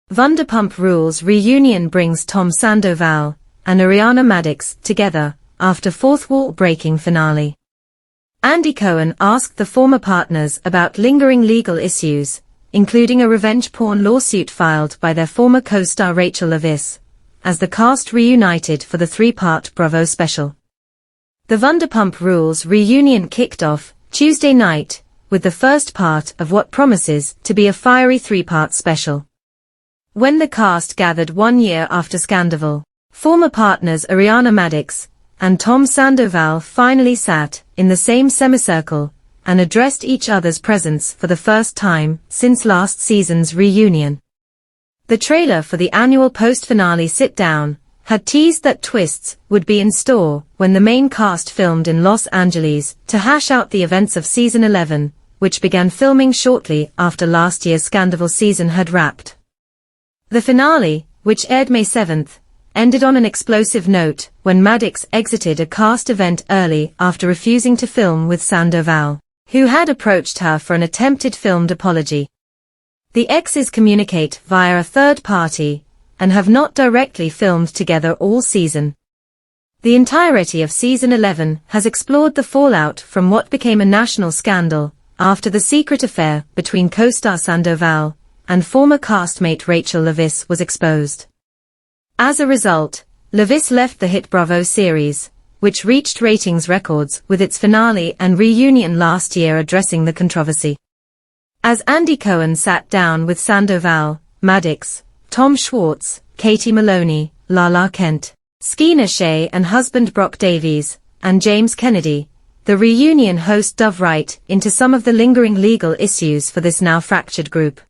Vanderpump Rules reunion brings Tom Sandoval and Ariana Madix together after fourth wall-breaking finale. Andy Cohen asked the former partners about lingering legal issues, including a revenge porn lawsuit filed by their former co-star Rachel Leviss, as the cast reunited for the three-part Bravo special. The Vanderpump Rules reunion kicked off Tuesday night with the first part of what promises to be a fiery three-part special. When the cast gathered 1 year after Scandoval, former partners Ariana Madix and Tom Sandoval finally sat in the same semicircle and addressed each other's presence for the first time since last season's reunion. The trailer for the annual post-finale sit-down had teased that twists would be in store when the main cast filmed in Los Angeles to hash out the events of season 11, which began filming shortly after last year's Scandoval season had wrapped. The finale, which aired May 7th, ended on an explosive note when Madix exited a cast event early after refusing to film with Sandoval, who had approached her for an attempted filmed apology. The exes communicate via a third party and have not directly filmed together all season. The entirety of season 11 has explored the fallout from what became a national scandal after the secret affair between co-star Sandoval and former castmate Rachel Leviss was exposed. As a result, Leviss left the hit Bravo series, which reached ratings records with its finale and reunion last year addressing the controversy. As Andy Cohen sat down with Sandoval, Madix, Tom Schwartz, Katie Maloney, Lala Kent, Skeena Shea and husband Brock Davies, and James Kennedy, the reunion host dove right into some of the lingering legal issues for this now fractured group.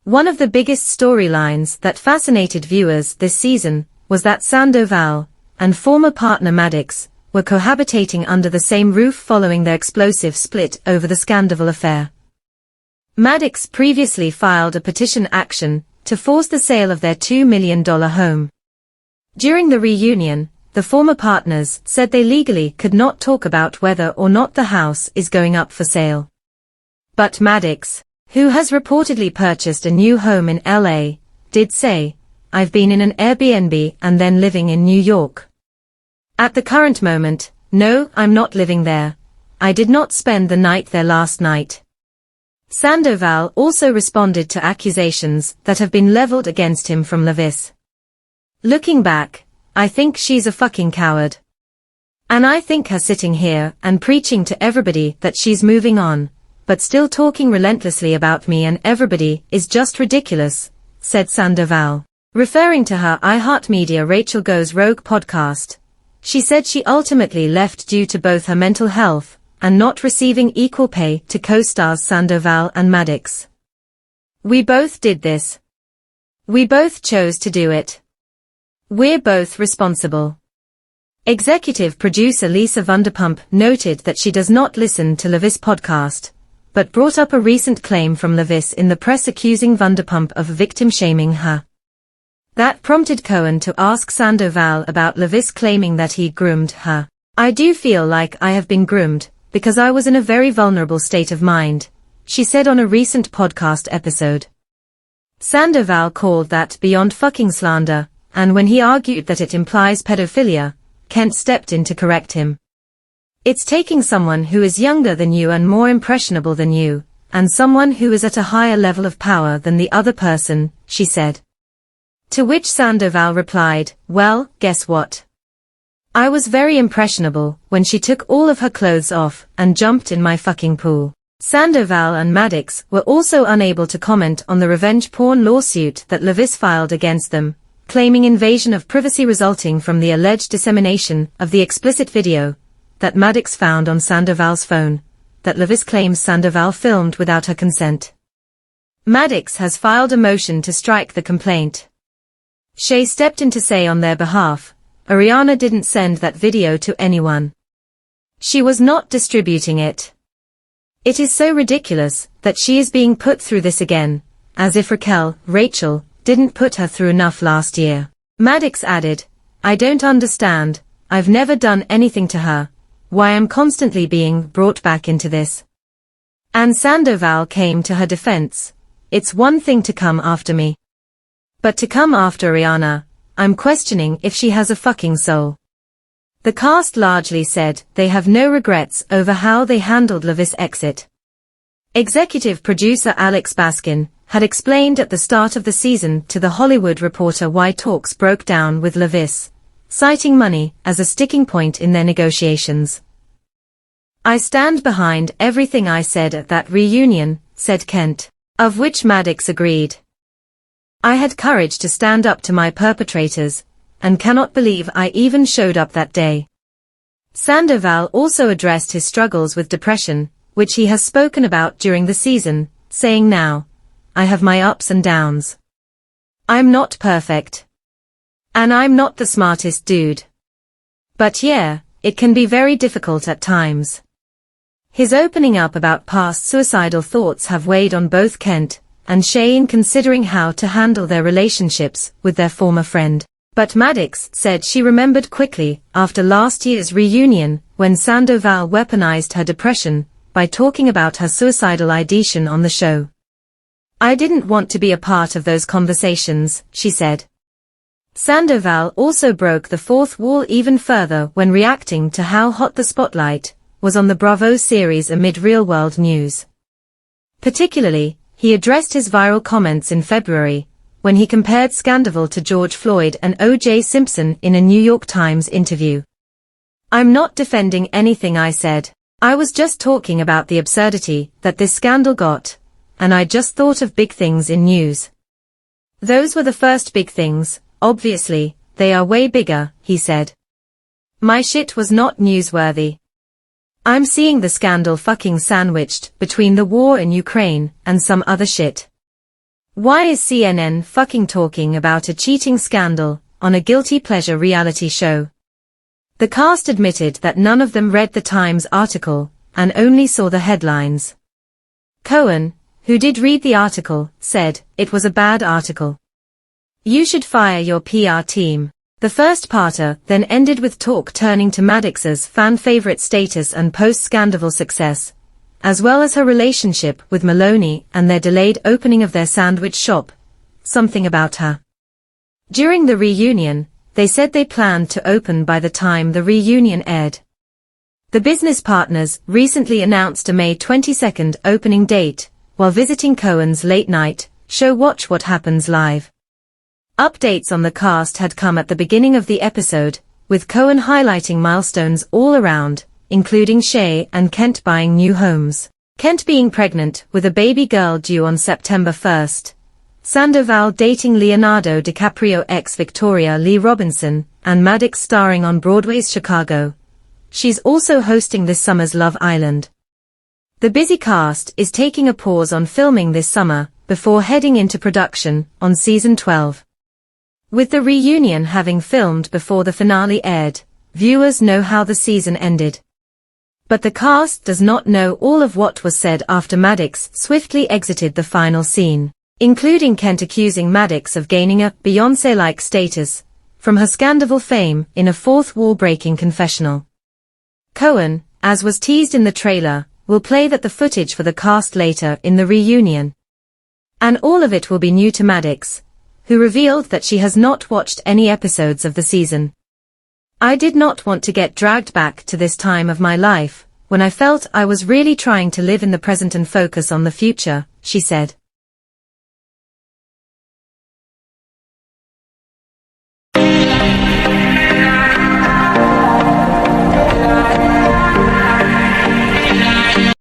One of the biggest storylines that fascinated viewers this season was that Sandoval and former partner Madix were cohabitating under the same roof following their explosive split over the Scandoval affair. Madix previously filed a petition action to force the sale of their $2 million home. During the reunion, the former partners said they legally could not talk about whether or not the house is going up for sale. But Madix, who has reportedly purchased a new home in LA, did say, "I've been in an Airbnb and then living in New York. At the current moment, no, I'm not living there. I did not spend the night there last night." Sandoval also responded to accusations that have been leveled against him from Leviss. "Looking back, I think she's a fucking coward. And I think her sitting here and preaching to everybody that she's moving on, but still talking relentlessly about me and everybody is just ridiculous," said Sandoval. Referring to her iHeartMedia Rachel Goes Rogue podcast, she said she ultimately left due to both her mental health and not receiving equal pay to co-stars Sandoval and Madix. "We both did this. We both chose to do it. We're both responsible." Executive producer Lisa Vanderpump noted that she does not listen to Leviss podcast, but brought up a recent claim from Leviss in the press accusing Vanderpump of victim-shaming her. That prompted Cohen to ask Sandoval about Leviss claiming that he groomed her. "I do feel like I have been groomed, because I was in a very vulnerable state of mind," she said on a recent podcast episode. Sandoval called that beyond fucking slander, and when he argued that it implies pedophilia, Kent stepped in to correct him. "It's taking someone who is younger than you and more impressionable than you, and someone who is at a higher level of power than the other person," she said. To which Sandoval replied, "Well, guess what? I was very impressionable when she took all of her clothes off and jumped in my fucking pool." Sandoval and Madix were also unable to comment on the revenge porn lawsuit that Leviss filed against them, claiming invasion of privacy resulting from the alleged dissemination of the explicit video that Madix found on Sandoval's phone, that Leviss claims Sandoval filmed without her consent. Madix has filed a motion to strike the complaint. Shea stepped in to say on their behalf, "Ariana didn't send that video to anyone. She was not distributing it. It is so ridiculous that she is being put through this again, as if Rachel, didn't put her through enough last year." Madix added, "I don't understand, I've never done anything to her, why I'm constantly being brought back into this." And Sandoval came to her defense, "It's one thing to come after me. But to come after Ariana, I'm questioning if she has a fucking soul. The cast largely said they have no regrets over how they handled Leviss' exit. Executive producer Alex Baskin had explained at the start of the season to The Hollywood Reporter why talks broke down with Leviss, citing money as a sticking point in their negotiations. "I stand behind everything I said at that reunion," said Kent, of which Madix agreed. "I had courage to stand up to my perpetrators, and cannot believe I even showed up that day." Sandoval also addressed his struggles with depression, which he has spoken about during the season, saying, "Now, I have my ups and downs. I'm not perfect. And I'm not the smartest dude. But yeah, it can be very difficult at times." His opening up about past suicidal thoughts have weighed on both Kent and Shay in considering how to handle their relationships with their former friend. But Madix said she remembered quickly after last year's reunion when Sandoval weaponized her depression by talking about her suicidal ideation on the show. "I didn't want to be a part of those conversations," she said. Sandoval also broke the fourth wall even further when reacting to how hot the spotlight was on the Bravo series amid real-world news. Particularly, he addressed his viral comments in February, when he compared Scandoval to George Floyd and O.J. Simpson in a New York Times interview. "I'm not defending anything I said. I was just talking about the absurdity that this scandal got, and I just thought of big things in news. Those were the first big things, obviously, they are way bigger," he said. "My shit was not newsworthy. I'm seeing the scandal fucking sandwiched between the war in Ukraine and some other shit. Why is CNN fucking talking about a cheating scandal on a guilty pleasure reality show?" The cast admitted that none of them read the Times article and only saw the headlines. Cohen, who did read the article, said, "It was a bad article. You should fire your PR team." The first parter then ended with talk turning to Madix's fan-favorite status and post-Scandoval success, as well as her relationship with Maloney and their delayed opening of their sandwich shop, Something About Her. During the reunion, they said they planned to open by the time the reunion aired. The business partners recently announced a May 22 opening date, while visiting Cohen's late-night show Watch What Happens Live. Updates on the cast had come at the beginning of the episode, with Cohen highlighting milestones all around, including Shay and Kent buying new homes, Kent being pregnant with a baby girl due on September 1, Sandoval dating Leonardo DiCaprio ex Victoria Lee Robinson, and Madix starring on Broadway's Chicago. She's also hosting this summer's Love Island. The busy cast is taking a pause on filming this summer, before heading into production on season 12. With the reunion having filmed before the finale aired, viewers know how the season ended. But the cast does not know all of what was said after Madix swiftly exited the final scene, including Kent accusing Madix of gaining a Beyoncé-like status from her Scandoval fame in a fourth wall-breaking confessional. Cohen, as was teased in the trailer, will play that the footage for the cast later in the reunion. And all of it will be new to Madix, who revealed that she has not watched any episodes of the season. "I did not want to get dragged back to this time of my life, when I felt I was really trying to live in the present and focus on the future," she said.